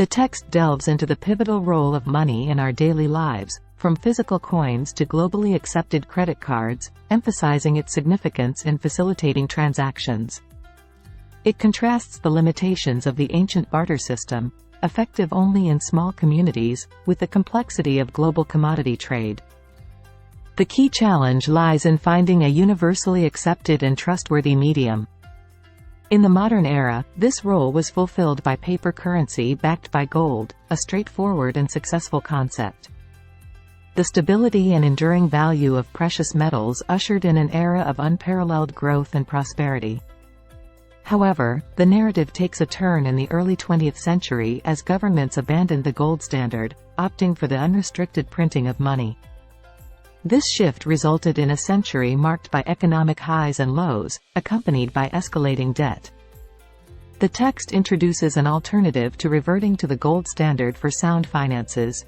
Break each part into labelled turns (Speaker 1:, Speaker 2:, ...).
Speaker 1: The text delves into the pivotal role of money in our daily lives, from physical coins to globally accepted credit cards, emphasizing its significance in facilitating transactions. It contrasts the limitations of the ancient barter system, effective only in small communities, with the complexity of global commodity trade. The key challenge lies in finding a universally accepted and trustworthy medium. In the modern era, this role was fulfilled by paper currency backed by gold, a straightforward and successful concept. The stability and enduring value of precious metals ushered in an era of unparalleled growth and prosperity. However, the narrative takes a turn in the early 20th century as governments abandoned the gold standard, opting for the unrestricted printing of money. This shift resulted in a century marked by economic highs and lows, accompanied by escalating debt. The text introduces an alternative to reverting to the gold standard for sound finances: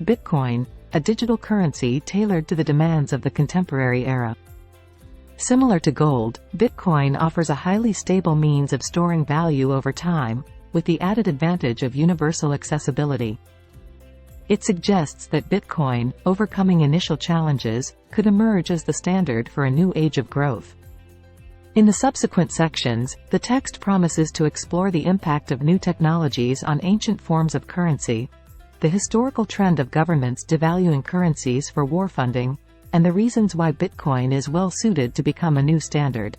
Speaker 1: Bitcoin, a digital currency tailored to the demands of the contemporary era. Similar to gold, Bitcoin offers a highly stable means of storing value over time, with the added advantage of universal accessibility. It suggests that Bitcoin, overcoming initial challenges, could emerge as the standard for a new age of growth. In the subsequent sections, the text promises to explore the impact of new technologies on ancient forms of currency, the historical trend of governments devaluing currencies for war funding, and the reasons why Bitcoin is well suited to become a new standard.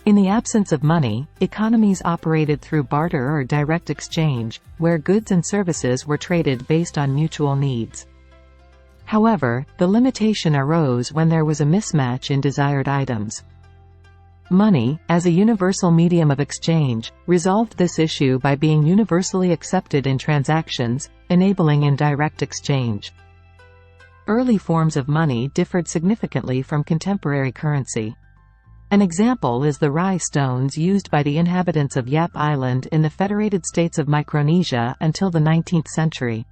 Speaker 1: In the absence of money, economies operated through barter or direct exchange, where goods and services were traded based on mutual needs. However, the limitation arose when there was a mismatch in desired items. Money, as a universal medium of exchange, resolved this issue by being universally accepted in transactions, enabling indirect exchange. Early forms of money differed significantly from contemporary currency. An example is the rye stones used by the inhabitants of Yap Island in the Federated States of Micronesia until the 19th century.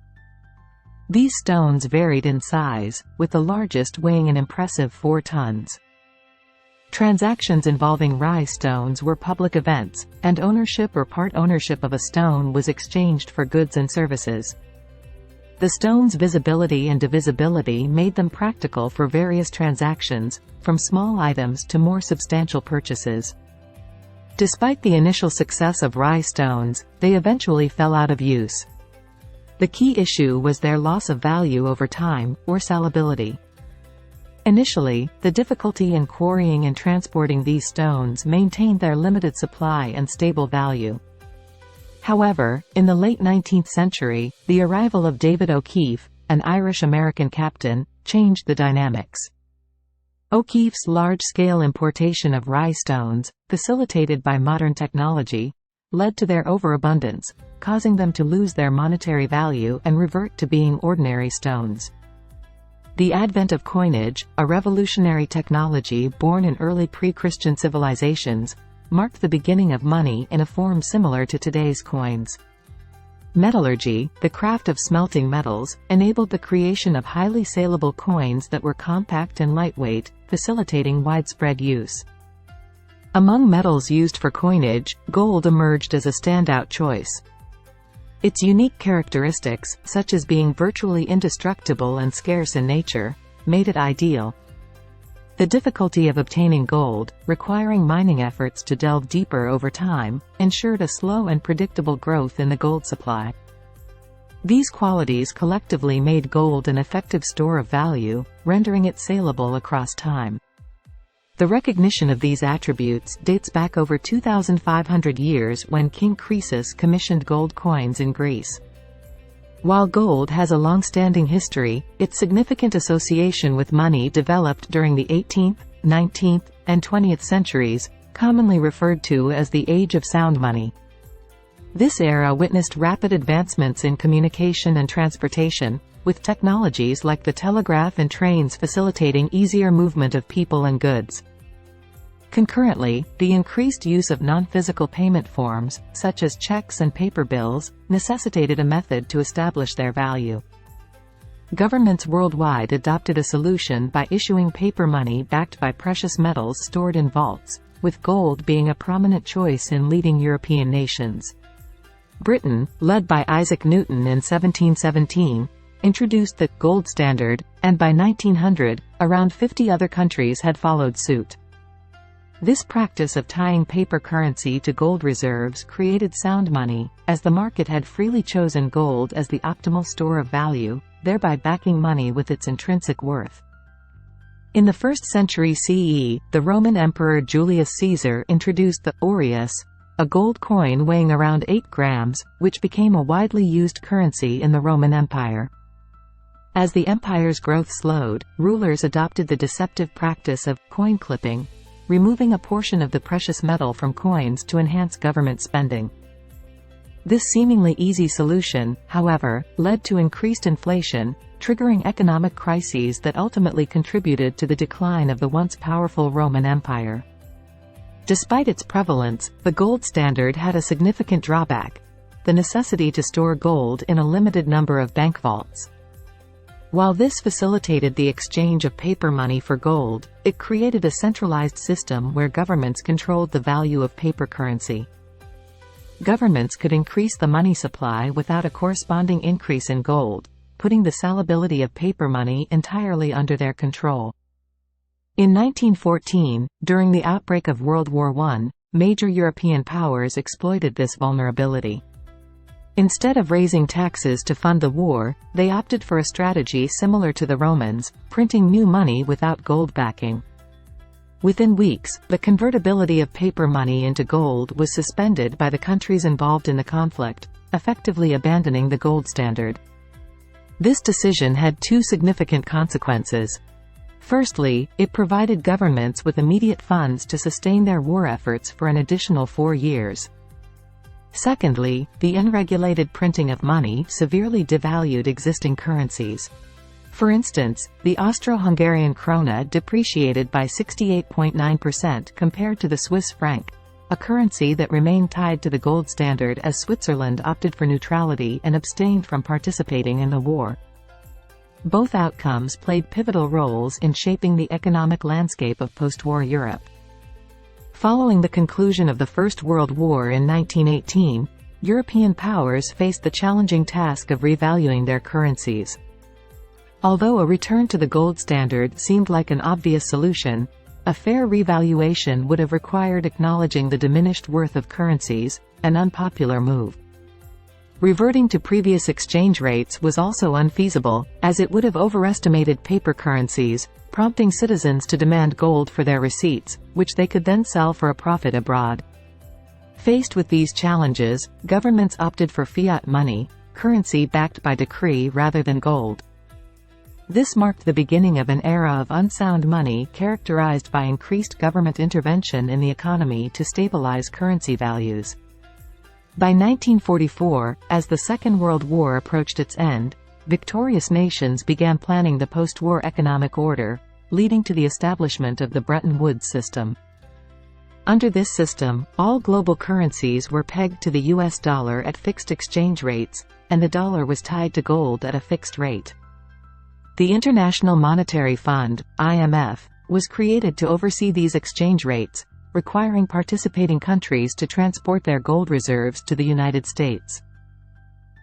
Speaker 1: These stones varied in size, with the largest weighing an impressive 4 tons. Transactions involving rye stones were public events, and ownership or part ownership of a stone was exchanged for goods and services. The stone's visibility and divisibility made them practical for various transactions, from small items to more substantial purchases. Despite the initial success of rye stones, they eventually fell out of use. The key issue was their loss of value over time, or salability. Initially, the difficulty in quarrying and transporting these stones maintained their limited supply and stable value. However, in the late 19th century, the arrival of David O'Keefe, an Irish-American captain, changed the dynamics. O'Keefe's large-scale importation of rye stones, facilitated by modern technology, led to their overabundance, causing them to lose their monetary value and revert to being ordinary stones. The advent of coinage, a revolutionary technology born in early pre-Christian civilizations, marked the beginning of money in a form similar to today's coins. Metallurgy, the craft of smelting metals, enabled the creation of highly saleable coins that were compact and lightweight, facilitating widespread use. Among metals used for coinage, gold emerged as a standout choice. Its unique characteristics, such as being virtually indestructible and scarce in nature, made it ideal. The difficulty of obtaining gold, requiring mining efforts to delve deeper over time, ensured a slow and predictable growth in the gold supply. These qualities collectively made gold an effective store of value, rendering it saleable across time. The recognition of these attributes dates back over 2,500 years when King Croesus commissioned gold coins in Greece. While gold has a long-standing history, its significant association with money developed during the 18th, 19th, and 20th centuries, commonly referred to as the Age of Sound Money. This era witnessed rapid advancements in communication and transportation, with technologies like the telegraph and trains facilitating easier movement of people and goods. Concurrently, the increased use of non-physical payment forms, such as checks and paper bills, necessitated a method to establish their value. Governments worldwide adopted a solution by issuing paper money backed by precious metals stored in vaults, with gold being a prominent choice in leading European nations. Britain, led by Isaac Newton in 1717, introduced the gold standard, and by 1900, around 50 other countries had followed suit. This practice of tying paper currency to gold reserves created sound money, as the market had freely chosen gold as the optimal store of value, thereby backing money with its intrinsic worth. In the 1st century CE, the Roman Emperor Julius Caesar introduced the aureus, a gold coin weighing around 8 grams, which became a widely used currency in the Roman Empire. As the empire's growth slowed, rulers adopted the deceptive practice of coin clipping, removing a portion of the precious metal from coins to enhance government spending. This seemingly easy solution, however, led to increased inflation, triggering economic crises that ultimately contributed to the decline of the once powerful Roman Empire. Despite its prevalence, the gold standard had a significant drawback: the necessity to store gold in a limited number of bank vaults. While this facilitated the exchange of paper money for gold, it created a centralized system where governments controlled the value of paper currency. Governments could increase the money supply without a corresponding increase in gold, putting the salability of paper money entirely under their control. In 1914, during the outbreak of World War I, major European powers exploited this vulnerability. Instead of raising taxes to fund the war, they opted for a strategy similar to the Romans, printing new money without gold backing. Within weeks, the convertibility of paper money into gold was suspended by the countries involved in the conflict, effectively abandoning the gold standard. This decision had two significant consequences. Firstly, it provided governments with immediate funds to sustain their war efforts for an additional 4 years. Secondly, the unregulated printing of money severely devalued existing currencies. For instance, the Austro-Hungarian krona depreciated by 68.9% compared to the Swiss franc, a currency that remained tied to the gold standard as Switzerland opted for neutrality and abstained from participating in the war. Both outcomes played pivotal roles in shaping the economic landscape of post-war Europe. Following the conclusion of the First World War in 1918, European powers faced the challenging task of revaluing their currencies. Although a return to the gold standard seemed like an obvious solution, a fair revaluation would have required acknowledging the diminished worth of currencies, an unpopular move. Reverting to previous exchange rates was also unfeasible, as it would have overestimated paper currencies, prompting citizens to demand gold for their receipts, which they could then sell for a profit abroad. Faced with these challenges, governments opted for fiat money, currency backed by decree rather than gold. This marked the beginning of an era of unsound money characterized by increased government intervention in the economy to stabilize currency values. By 1944, as the Second World War approached its end, victorious nations began planning the post-war economic order, leading to the establishment of the Bretton Woods system. Under this system, all global currencies were pegged to the US dollar at fixed exchange rates, and the dollar was tied to gold at a fixed rate. The International Monetary Fund, IMF, was created to oversee these exchange rates, requiring participating countries to transport their gold reserves to the United States.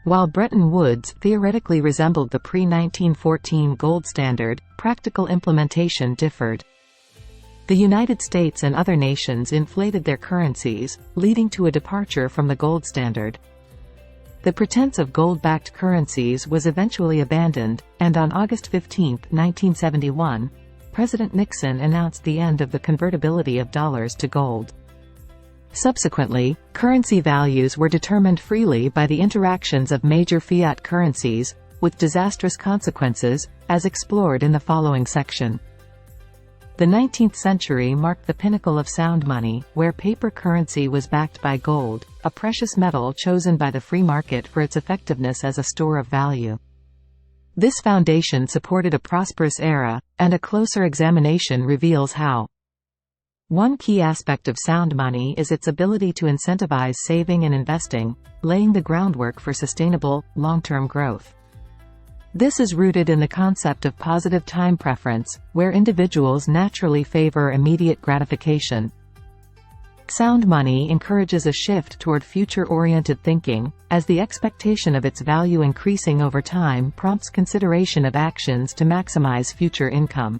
Speaker 1: While Bretton Woods theoretically resembled the pre-1914 gold standard, practical implementation differed. The United States and other nations inflated their currencies, leading to a departure from the gold standard. The pretense of gold-backed currencies was eventually abandoned, and on August 15, 1971, President Nixon announced the end of the convertibility of dollars to gold. Subsequently, currency values were determined freely by the interactions of major fiat currencies, with disastrous consequences, as explored in the following section. The 19th century marked the pinnacle of sound money, where paper currency was backed by gold, a precious metal chosen by the free market for its effectiveness as a store of value. This foundation supported a prosperous era, and a closer examination reveals how. One key aspect of sound money is its ability to incentivize saving and investing, laying the groundwork for sustainable, long-term growth. This is rooted in the concept of positive time preference, where individuals naturally favor immediate gratification. Sound money encourages a shift toward future-oriented thinking, as the expectation of its value increasing over time prompts consideration of actions to maximize future income.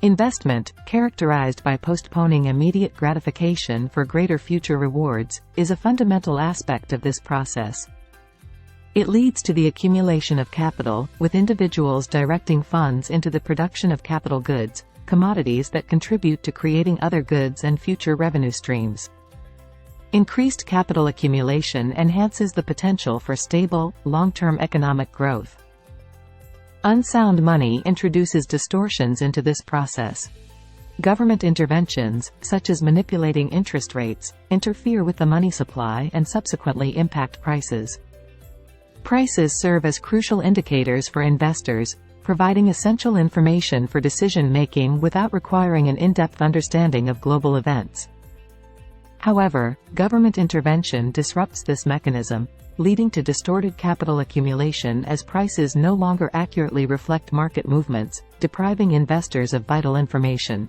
Speaker 1: Investment, characterized by postponing immediate gratification for greater future rewards, is a fundamental aspect of this process. It leads to the accumulation of capital, with individuals directing funds into the production of capital goods, commodities that contribute to creating other goods and future revenue streams. Increased capital accumulation enhances the potential for stable, long-term economic growth. Unsound money introduces distortions into this process. Government interventions, such as manipulating interest rates, interfere with the money supply and subsequently impact prices. Prices serve as crucial indicators for investors, providing essential information for decision-making without requiring an in-depth understanding of global events. However, government intervention disrupts this mechanism, leading to distorted capital accumulation as prices no longer accurately reflect market movements, depriving investors of vital information.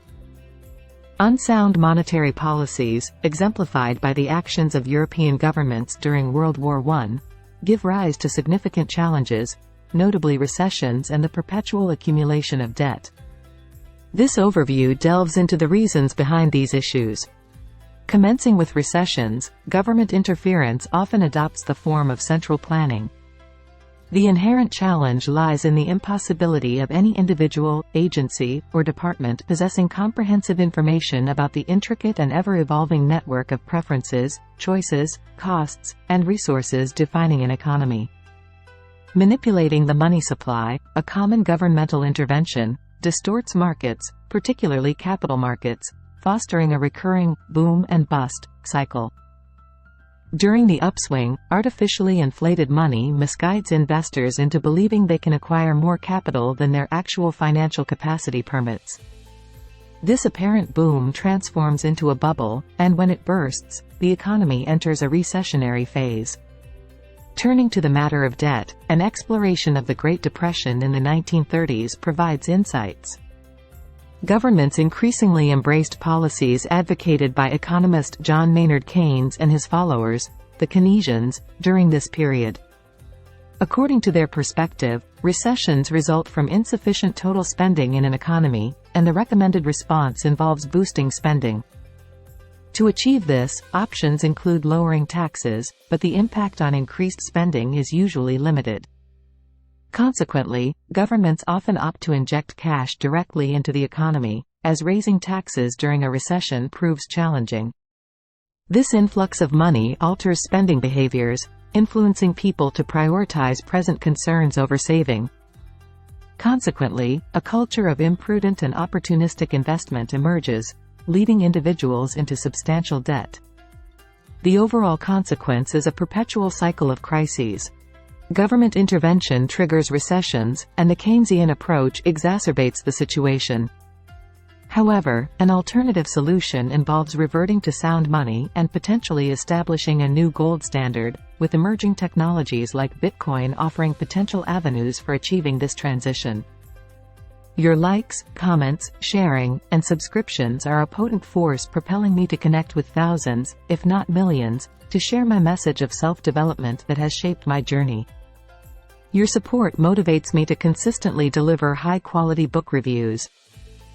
Speaker 1: Unsound monetary policies, exemplified by the actions of European governments during World War I, give rise to significant challenges, notably recessions and the perpetual accumulation of debt. This overview delves into the reasons behind these issues. Commencing with recessions, government interference often adopts the form of central planning. The inherent challenge lies in the impossibility of any individual, agency, or department possessing comprehensive information about the intricate and ever-evolving network of preferences, choices, costs, and resources defining an economy. Manipulating the money supply, a common governmental intervention, distorts markets, particularly capital markets, fostering a recurring boom and bust cycle. During the upswing, artificially inflated money misguides investors into believing they can acquire more capital than their actual financial capacity permits. This apparent boom transforms into a bubble, and when it bursts, the economy enters a recessionary phase. Turning to the matter of debt, an exploration of the Great Depression in the 1930s provides insights. Governments increasingly embraced policies advocated by economist John Maynard Keynes and his followers, the Keynesians, during this period. According to their perspective, recessions result from insufficient total spending in an economy, and the recommended response involves boosting spending. To achieve this, options include lowering taxes, but the impact on increased spending is usually limited. Consequently, governments often opt to inject cash directly into the economy, as raising taxes during a recession proves challenging. This influx of money alters spending behaviors, influencing people to prioritize present concerns over saving. Consequently, a culture of imprudent and opportunistic investment emerges, leading individuals into substantial debt. The overall consequence is a perpetual cycle of crises. Government intervention triggers recessions, and the Keynesian approach exacerbates the situation. However, an alternative solution involves reverting to sound money and potentially establishing a new gold standard, with emerging technologies like Bitcoin offering potential avenues for achieving this transition. Your likes, comments, sharing, and subscriptions are a potent force propelling me to connect with thousands, if not millions, to share my message of self-development that has shaped my journey. Your support motivates me to consistently deliver high-quality book reviews.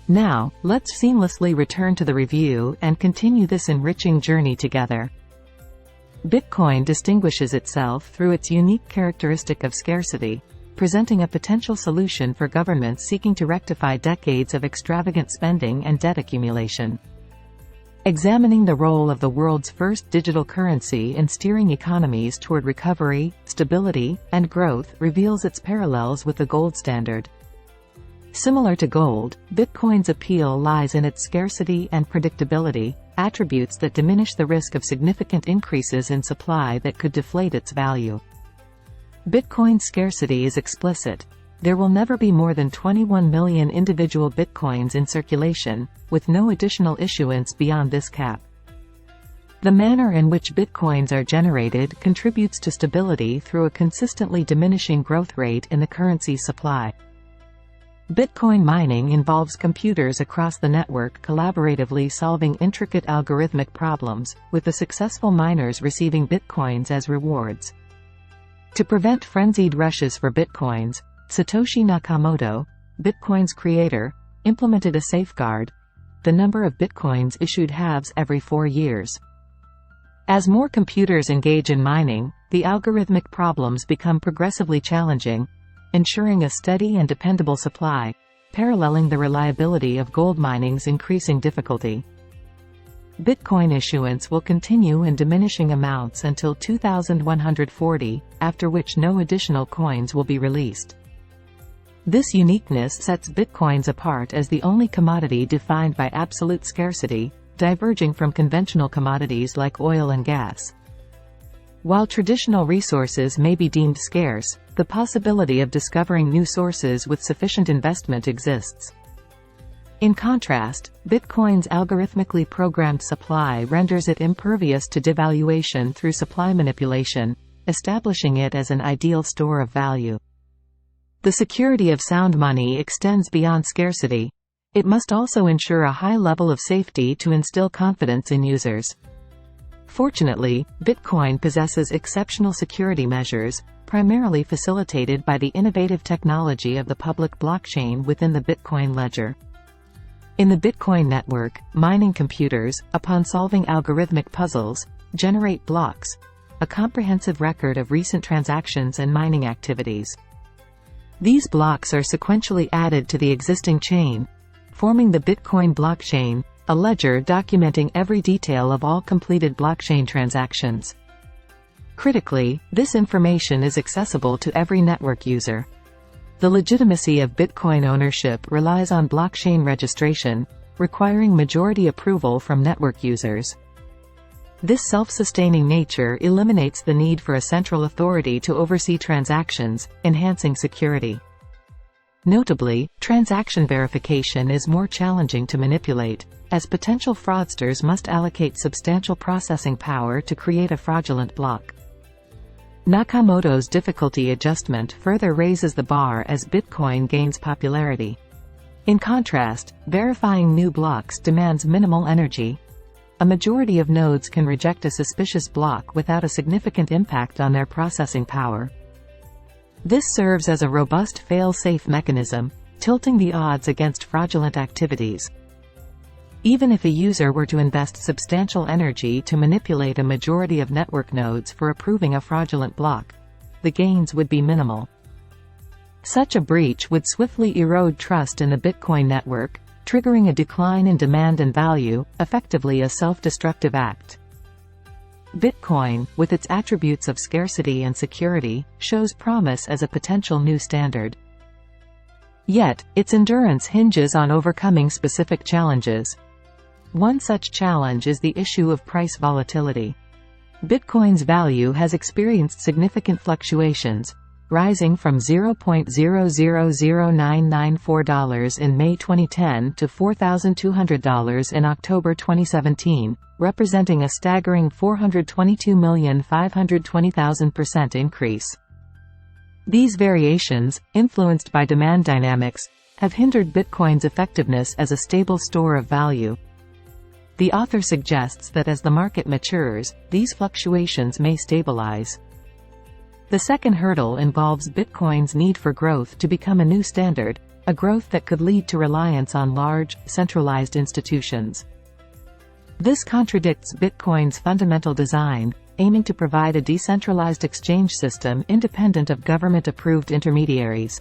Speaker 1: Now, let's seamlessly return to the review and continue this enriching journey together. Bitcoin distinguishes itself through its unique characteristic of scarcity, presenting a potential solution for governments seeking to rectify decades of extravagant spending and debt accumulation. Examining the role of the world's first digital currency in steering economies toward recovery, stability, and growth reveals its parallels with the gold standard. Similar to gold, Bitcoin's appeal lies in its scarcity and predictability, attributes that diminish the risk of significant increases in supply that could deflate its value. Bitcoin's scarcity is explicit. There will never be more than 21 million individual Bitcoins in circulation, with no additional issuance beyond this cap. The manner in which Bitcoins are generated contributes to stability through a consistently diminishing growth rate in the currency's supply. Bitcoin mining involves computers across the network collaboratively solving intricate algorithmic problems, with the successful miners receiving bitcoins as rewards. To prevent frenzied rushes for bitcoins, Satoshi Nakamoto, Bitcoin's creator, implemented a safeguard: the number of bitcoins issued halves every 4 years. As more computers engage in mining, the algorithmic problems become progressively challenging, ensuring a steady and dependable supply, paralleling the reliability of gold mining's increasing difficulty. Bitcoin issuance will continue in diminishing amounts until 2140, after which no additional coins will be released. This uniqueness sets bitcoins apart as the only commodity defined by absolute scarcity, diverging from conventional commodities like oil and gas. While traditional resources may be deemed scarce, the possibility of discovering new sources with sufficient investment exists. In contrast, Bitcoin's algorithmically programmed supply renders it impervious to devaluation through supply manipulation, establishing it as an ideal store of value. The security of sound money extends beyond scarcity. It must also ensure a high level of safety to instill confidence in users. Fortunately, Bitcoin possesses exceptional security measures, primarily facilitated by the innovative technology of the public blockchain within the Bitcoin ledger. In the Bitcoin network, mining computers, upon solving algorithmic puzzles, generate blocks, a comprehensive record of recent transactions and mining activities. These blocks are sequentially added to the existing chain, forming the Bitcoin blockchain, a ledger documenting every detail of all completed blockchain transactions. Critically, this information is accessible to every network user. The legitimacy of Bitcoin ownership relies on blockchain registration, requiring majority approval from network users. This self-sustaining nature eliminates the need for a central authority to oversee transactions, enhancing security. Notably, transaction verification is more challenging to manipulate, as potential fraudsters must allocate substantial processing power to create a fraudulent block. Nakamoto's difficulty adjustment further raises the bar as Bitcoin gains popularity. In contrast, verifying new blocks demands minimal energy. A majority of nodes can reject a suspicious block without a significant impact on their processing power. This serves as a robust fail-safe mechanism, tilting the odds against fraudulent activities. Even if a user were to invest substantial energy to manipulate a majority of network nodes for approving a fraudulent block, the gains would be minimal. Such a breach would swiftly erode trust in the Bitcoin network, triggering a decline in demand and value, effectively a self-destructive act. Bitcoin, with its attributes of scarcity and security, shows promise as a potential new standard. Yet, its endurance hinges on overcoming specific challenges. One such challenge is the issue of price volatility. Bitcoin's value has experienced significant fluctuations, rising from $0.000994 in May 2010 to $4,200 in October 2017, representing a staggering 422,520,000% increase. These variations, influenced by demand dynamics, have hindered Bitcoin's effectiveness as a stable store of value. The author suggests that as the market matures, these fluctuations may stabilize. The second hurdle involves Bitcoin's need for growth to become a new standard, a growth that could lead to reliance on large, centralized institutions. This contradicts Bitcoin's fundamental design, aiming to provide a decentralized exchange system independent of government-approved intermediaries.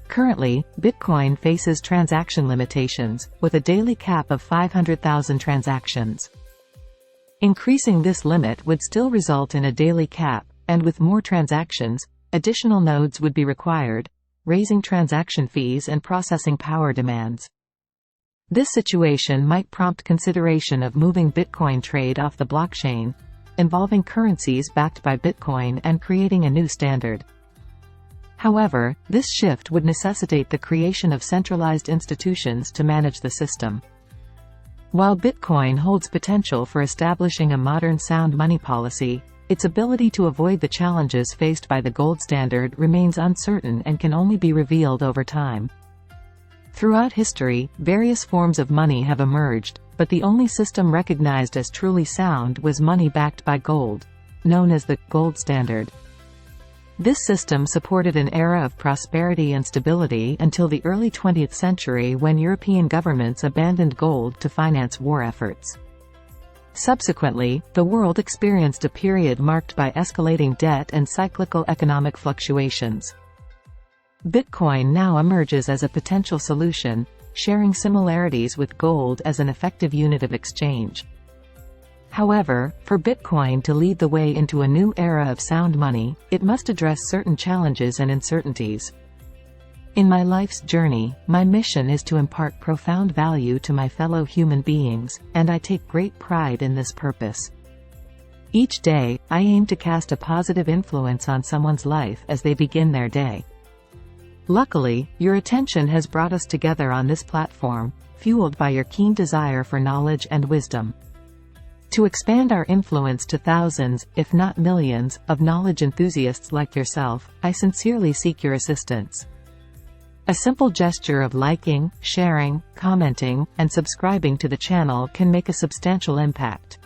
Speaker 1: Currently, Bitcoin faces transaction limitations, with a daily cap of 500,000 transactions. Increasing this limit would still result in a daily cap, and with more transactions, additional nodes would be required, raising transaction fees and processing power demands. This situation might prompt consideration of moving Bitcoin trade off the blockchain, involving currencies backed by Bitcoin and creating a new standard. However, this shift would necessitate the creation of centralized institutions to manage the system. While Bitcoin holds potential for establishing a modern sound money policy, its ability to avoid the challenges faced by the gold standard remains uncertain and can only be revealed over time. Throughout history, various forms of money have emerged, but the only system recognized as truly sound was money backed by gold, known as the gold standard. This system supported an era of prosperity and stability until the early 20th century, when European governments abandoned gold to finance war efforts. Subsequently, the world experienced a period marked by escalating debt and cyclical economic fluctuations. Bitcoin now emerges as a potential solution, sharing similarities with gold as an effective unit of exchange. However, for Bitcoin to lead the way into a new era of sound money, it must address certain challenges and uncertainties. In my life's journey, my mission is to impart profound value to my fellow human beings, and I take great pride in this purpose. Each day, I aim to cast a positive influence on someone's life as they begin their day. Luckily, your attention has brought us together on this platform, fueled by your keen desire for knowledge and wisdom. To expand our influence to thousands, if not millions, of knowledge enthusiasts like yourself, I sincerely seek your assistance. A simple gesture of liking, sharing, commenting, and subscribing to the channel can make a substantial impact.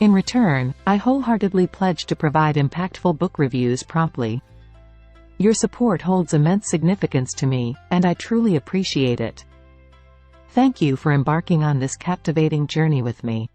Speaker 1: In return, I wholeheartedly pledge to provide impactful book reviews promptly. Your support holds immense significance to me, and I truly appreciate it. Thank you for embarking on this captivating journey with me.